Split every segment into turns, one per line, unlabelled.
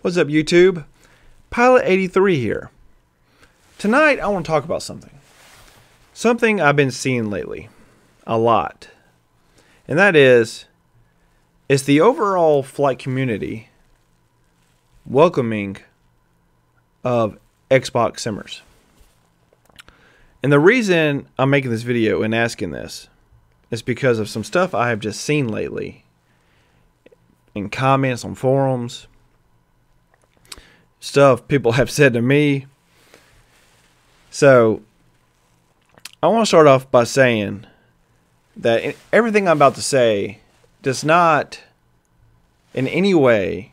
What's up, YouTube? Pilot83 here. Tonight, I want to talk about something. Something I've been seeing lately. A lot. And that is, it's the overall flight community welcoming of Xbox simmers. And the reason I'm making this video and asking this is because of some stuff I have just seen lately in comments on forums, stuff people have said to me. So I want to start off by saying that everything I'm about to say does not in any way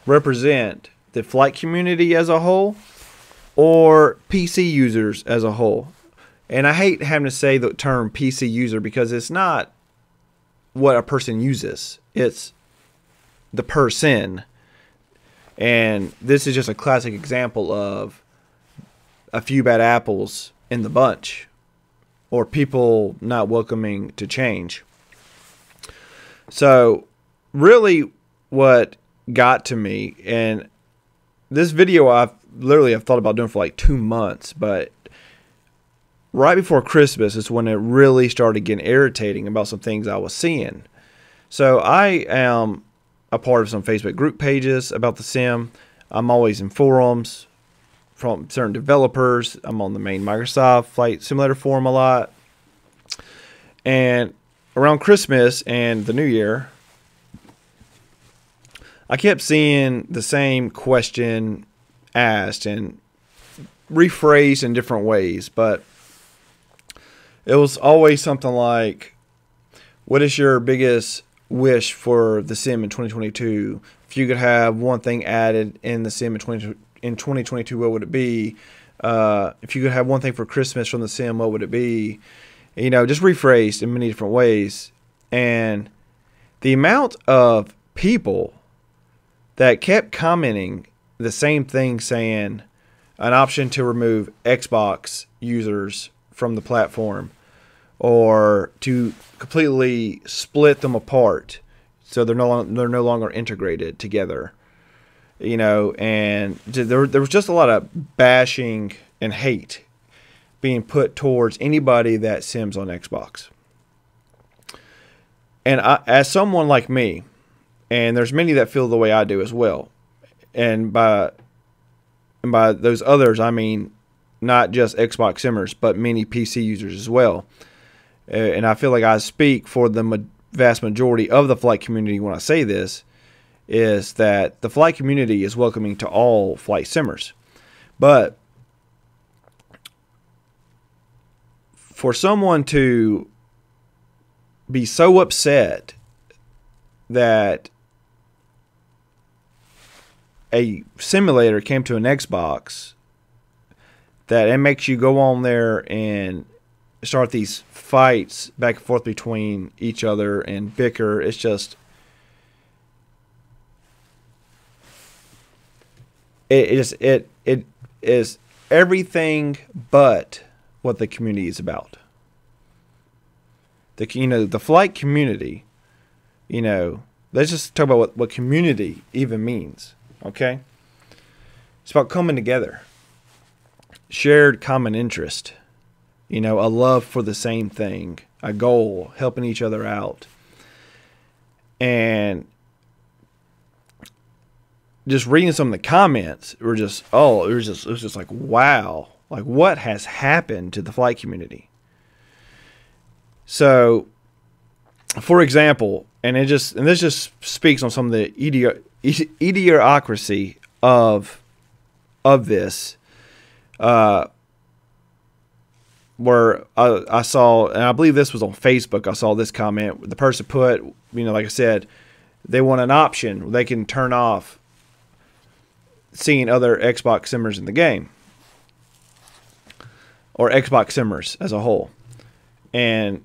represent the flight community as a whole or PC users as a whole. And I hate having to say the term PC user because it's not what a person uses. It's the person. And this is just a classic example of a few bad apples in the bunch, or people not welcoming to change. So really what got to me, and this video I've thought about doing for like 2 months, but right before Christmas is when it really started getting irritating about some things I was seeing. So I am a part of some Facebook group pages about the sim. I'm always in forums from certain developers. I'm on the main Microsoft Flight Simulator forum a lot. And around Christmas and the New Year, I kept seeing the same question asked and rephrased in different ways, but it was always something like, what is your biggest wish for the sim in 2022? If you could have one thing added in the sim in 2022, what would it be? If you could have one thing for Christmas from the sim, what would it be? You know, just rephrased in many different ways. And the amount of people that kept commenting the same thing, saying an option to remove Xbox users from the platform, or to completely split them apart so they're no longer integrated together. You know, and there was just a lot of bashing and hate being put towards anybody that sims on Xbox. And as someone like me, and there's many that feel the way I do as well, and by those others I mean not just Xbox simmers, but many PC users as well. And I feel like I speak for the vast majority of the flight community when I say this, is that the flight community is welcoming to all flight simmers. But for someone to be so upset that a simulator came to an Xbox, that it makes you go on there and start these fights back and forth between each other and bicker. It's just, it is everything but what the community is about. The flight community, let's just talk about what community even means. Okay, it's about coming together, shared common interest, a love for the same thing, a goal, helping each other out. And just reading some of the comments were just, it was just like, wow, like what has happened to the flight community? So, for example, and this just speaks on some of the idiocracy of this, where I saw, and I believe this was on Facebook, I saw this comment. The person put, like I said, they want an option where they can turn off seeing other Xbox simmers in the game, or Xbox simmers as a whole. And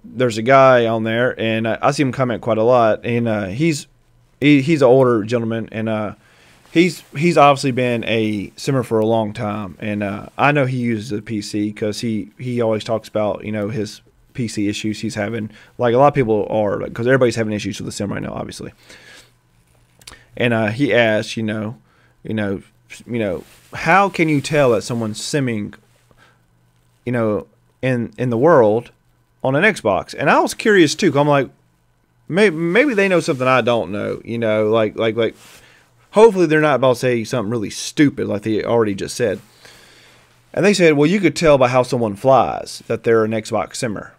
there's a guy on there, and I see him comment quite a lot, and he's an older gentleman, and he's obviously been a simmer for a long time, and I know he uses a PC because he always talks about his PC issues he's having, like a lot of people are, because everybody's having issues with the sim right now, obviously. And he asked, how can you tell that someone's simming, in the world on an Xbox? And I was curious too, 'cause I'm like, maybe they know something I don't know, like hopefully they're not about to say something really stupid like they already just said. And they said, well, you could tell by how someone flies that they're an Xbox simmer.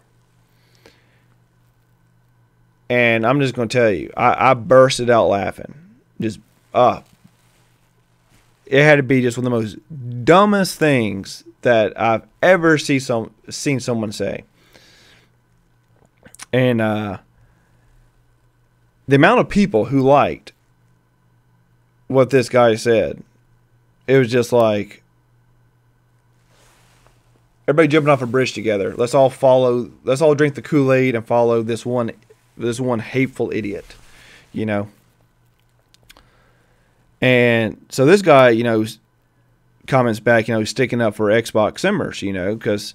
And I'm just going to tell you, I bursted out laughing. Just, it had to be just one of the most dumbest things that I've ever seen someone say. And the amount of people who liked what this guy said, it was just like, everybody jumping off a bridge together. Let's all drink the Kool-Aid and follow this one hateful idiot, And so this guy, comments back, sticking up for Xbox simmers, because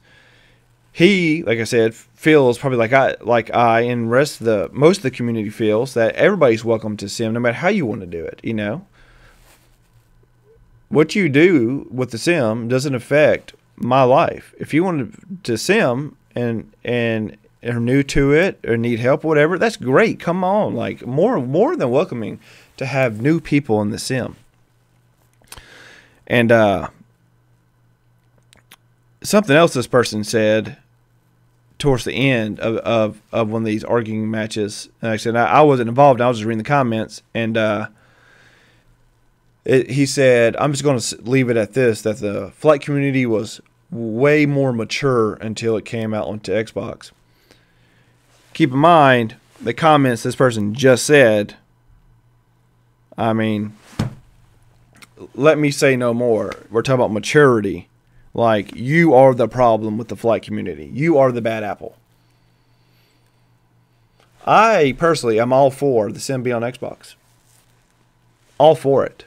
he, like I said, feels probably like I and most of the community feels that everybody's welcome to sim, no matter how you want to do it. What you do with the sim doesn't affect my life. If you want to sim and are new to it or need help or whatever, that's great. Come on, like more than welcoming to have new people in the sim. And something else this person said towards the end of one of these arguing matches. And like I said, I wasn't involved. I was just reading the comments, and he said, I'm just going to leave it at this, that the flight community was way more mature until it came out onto Xbox. Keep in mind, the comments this person just said, I mean, let me say no more. We're talking about maturity. Like, you are the problem with the flight community. You are the bad apple. I personally am all for the sim being on Xbox. All for it.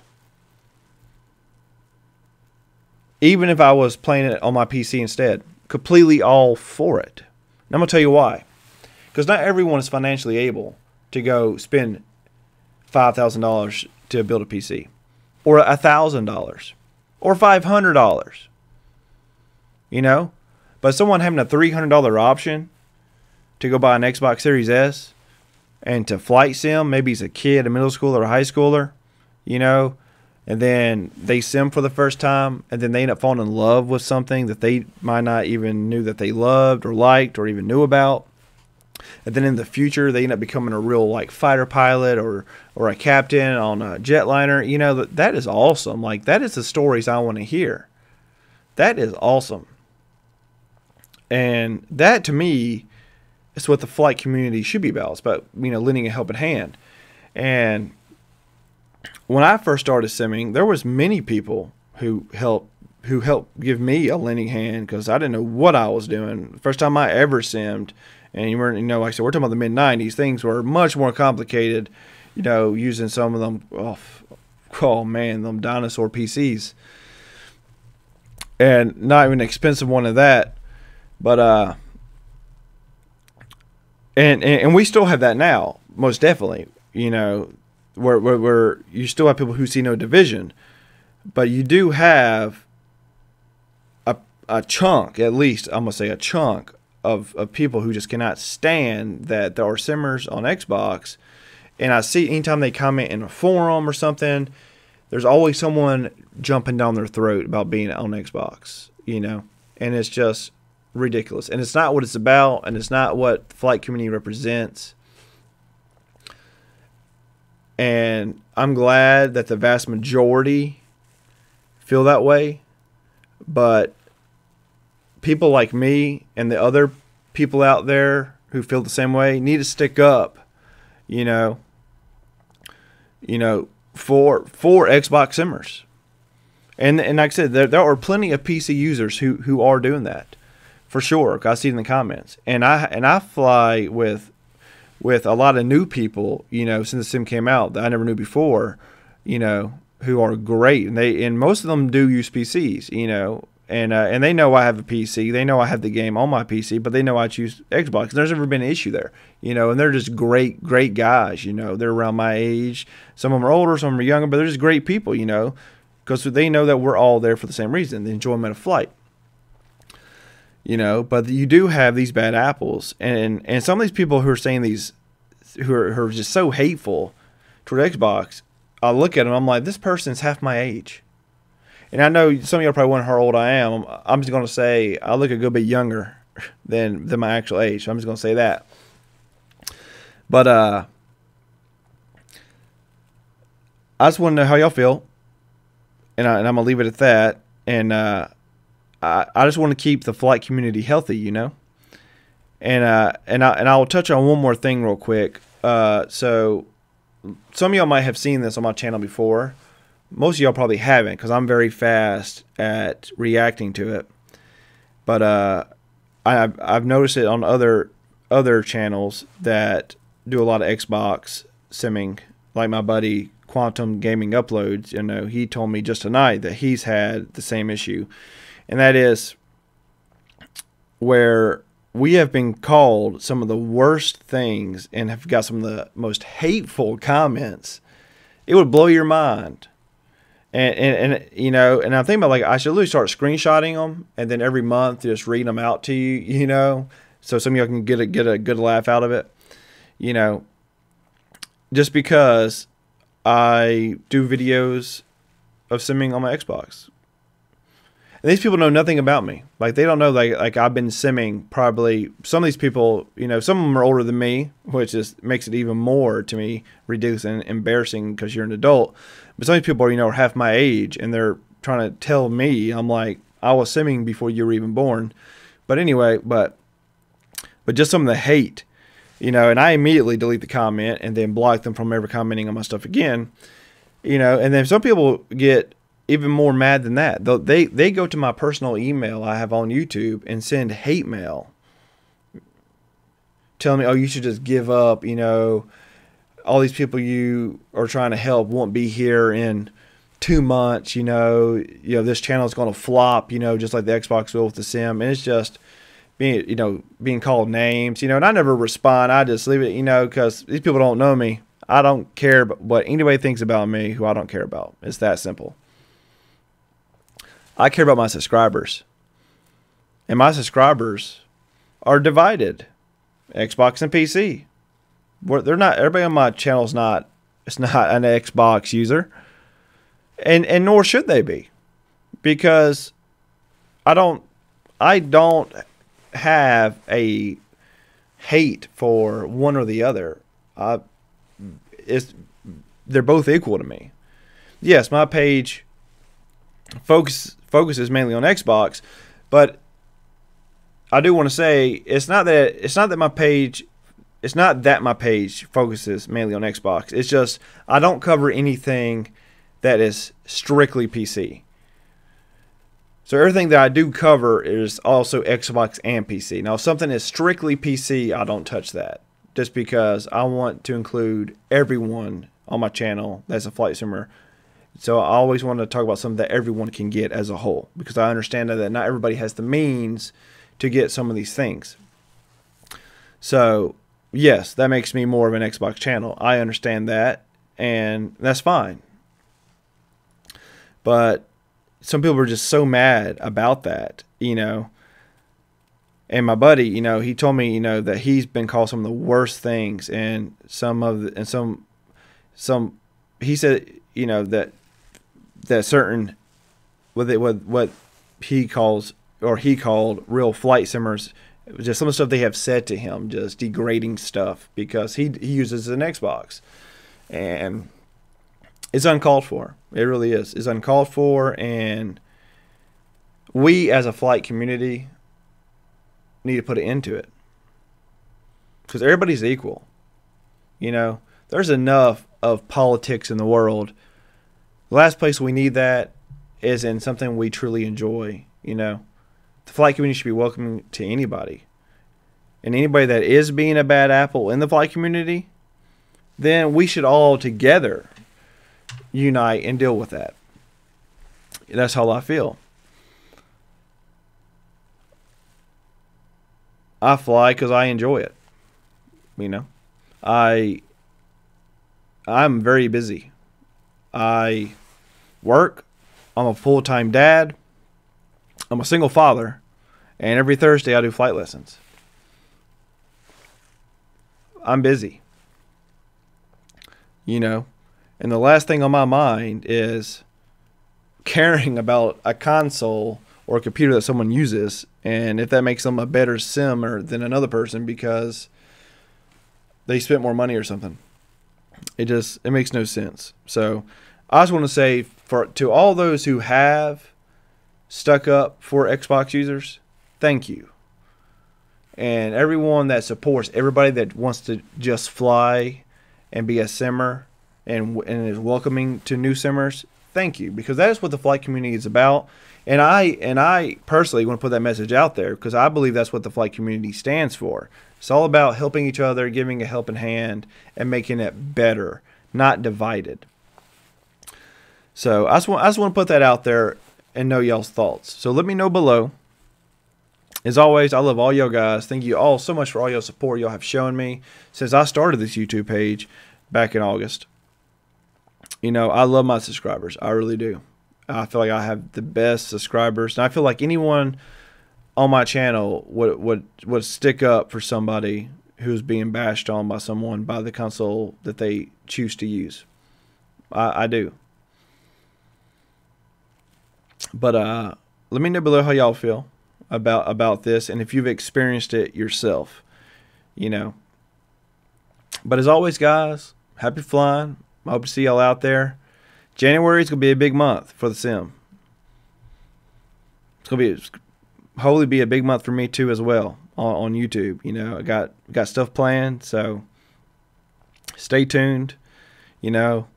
Even if I was playing it on my PC instead. Completely all for it. And I'm going to tell you why. Because not everyone is financially able to go spend $5,000 to build a PC. Or $1,000. Or $500. But someone having a $300 option to go buy an Xbox Series S and to flight sim, maybe he's a kid, a middle schooler, or a high schooler, and then they sim for the first time, and then they end up falling in love with something that they might not even knew that they loved or liked or even knew about. And then in the future, they end up becoming a real fighter pilot or a captain on a jetliner. That is awesome. Like, that is the stories I want to hear. That is awesome. And that, to me, is what the flight community should be about. It's about, lending a helping hand. And when I first started simming, there was many people who helped give me a lending hand, because I didn't know what I was doing. The first time I ever simmed, and like I said, we're talking about the mid-90s, things were much more complicated, using some of them, them dinosaur PCs. And not even an expensive one of that. But and we still have that now, most definitely. Where you still have people who see no division, but you do have a chunk, at least I'm gonna say a chunk of people who just cannot stand that there are simmers on Xbox. And I see anytime they comment in a forum or something, there's always someone jumping down their throat about being on Xbox, and it's just ridiculous. And it's not what it's about, and it's not what the flight community represents. And I'm glad that the vast majority feel that way. But people like me and the other people out there who feel the same way need to stick up, for Xbox simmers. And like I said, there are plenty of PC users who are doing that, for sure. I see it in the comments. And I fly with a lot of new people, since the sim came out, that I never knew before, who are great. And most of them do use PCs, and they know I have a PC. They know I have the game on my PC, but they know I choose Xbox. There's never been an issue there, and they're just great guys. They're around my age. Some of them are older, some of them are younger, but they're just great people, because they know that we're all there for the same reason, the enjoyment of flight. But you do have these bad apples, and some of these people who are saying these, who are just so hateful toward Xbox, I look at them, I'm like, this person's half my age. And I know some of y'all probably wonder how old I am. I'm just going to say I look a good bit younger than my actual age. So I'm just going to say that. But I just want to know how y'all feel, and I'm going to leave it at that. And I just want to keep the flight community healthy, And I'll touch on one more thing real quick. So some of y'all might have seen this on my channel before. Most of y'all probably haven't, because I'm very fast at reacting to it. But I've noticed it on other channels that do a lot of Xbox simming, like my buddy Quantum Gaming Uploads. He told me just tonight that he's had the same issue, and that is where we have been called some of the worst things and have got some of the most hateful comments. It would blow your mind. And I'm thinking about, like, I should really start screenshotting them, and then every month just reading them out to you, so some of y'all can get a good laugh out of it, just because I do videos of simming on my Xbox. And these people know nothing about me. Like, they don't know, like I've been simming probably, some of these people, some of them are older than me, which makes it even more, to me, ridiculous and embarrassing because you're an adult. But some of these people, are half my age, and they're trying to tell me, I'm like, I was simming before you were even born. But anyway, but just some of the hate, and I immediately delete the comment and then block them from ever commenting on my stuff again, and then some people get even more mad than that. They go to my personal email I have on YouTube and send hate mail, telling me, oh, you should just give up, all these people you are trying to help won't be here in 2 months, this channel is going to flop, just like the Xbox will with the sim. And it's just being called names, and I never respond. I just leave it, because these people don't know me. I don't care what anybody thinks about me who I don't care about. It's that simple. I care about my subscribers, and my subscribers are divided, Xbox and PC. They're not, everybody on my channel is not an Xbox user, and nor should they be, because I don't have a hate for one or the other. They're both equal to me. Yes, my page focuses mainly on Xbox, but I do want to say it's not that my page focuses mainly on Xbox. It's just I don't cover anything that is strictly PC. So everything that I do cover is also Xbox and PC. Now, if something is strictly PC, I don't touch that, just because I want to include everyone on my channel that's a flight simmer. So I always want to talk about something that everyone can get as a whole, because I understand that not everybody has the means to get some of these things. So yes, that makes me more of an Xbox channel. I understand that, and that's fine. But some people are just so mad about that, And my buddy, he told me, that he's been called some of the worst things, and he said, that certain what he called real flight simmers, just some of the stuff they have said to him, just degrading stuff, because he uses an Xbox, and it's uncalled for. It really is. It's uncalled for, and we as a flight community need to put an end to it, because everybody's equal. There's enough of politics in the world. The last place we need that is in something we truly enjoy. The flight community should be welcoming to anybody. And anybody that is being a bad apple in the flight community, then we should all together unite and deal with that. That's how I feel. I fly because I enjoy it. You know, I'm very busy. I work. I'm a full-time dad. I'm a single father, and every Thursday I do flight lessons. I'm busy. You know, and the last thing on my mind is caring about a console or a computer that someone uses, and if that makes them a better simmer than another person because they spent more money or something. It makes no sense. So I just want to say to all those who have stuck up for Xbox users, thank you. And everyone that supports, everybody that wants to just fly and be a simmer and is welcoming to new simmers, thank you, because that is what the flight community is about. And I personally want to put that message out there because I believe that's what the flight community stands for. It's all about helping each other, giving a helping hand, and making it better, not divided. So I just want to put that out there and know y'all's thoughts. So let me know below. As always, I love all y'all guys. Thank you all so much for all your support y'all have shown me since I started this YouTube page back in August. You know, I love my subscribers. I really do. I feel like I have the best subscribers. And I feel like anyone on my channel would stick up for somebody who's being bashed on by someone by the console that they choose to use. I do. But let me know below how y'all feel about this and if you've experienced it yourself. You know. But as always, guys, happy flying. I hope to see y'all out there. January is going to be a big month for the sim. It's going to hopefully be a big month for me too as well on YouTube. You know, I got stuff planned, so stay tuned. You know,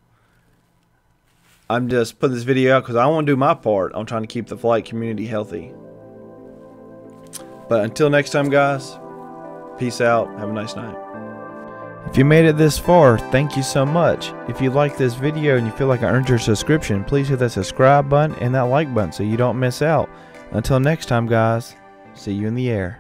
I'm just putting this video out because I want to do my part on trying to keep the flight community healthy. But until next time, guys, peace out. Have a nice night. If you made it this far, thank you so much. If you like this video and you feel like I earned your subscription, please hit that subscribe button and that like button so you don't miss out. Until next time, guys, see you in the air.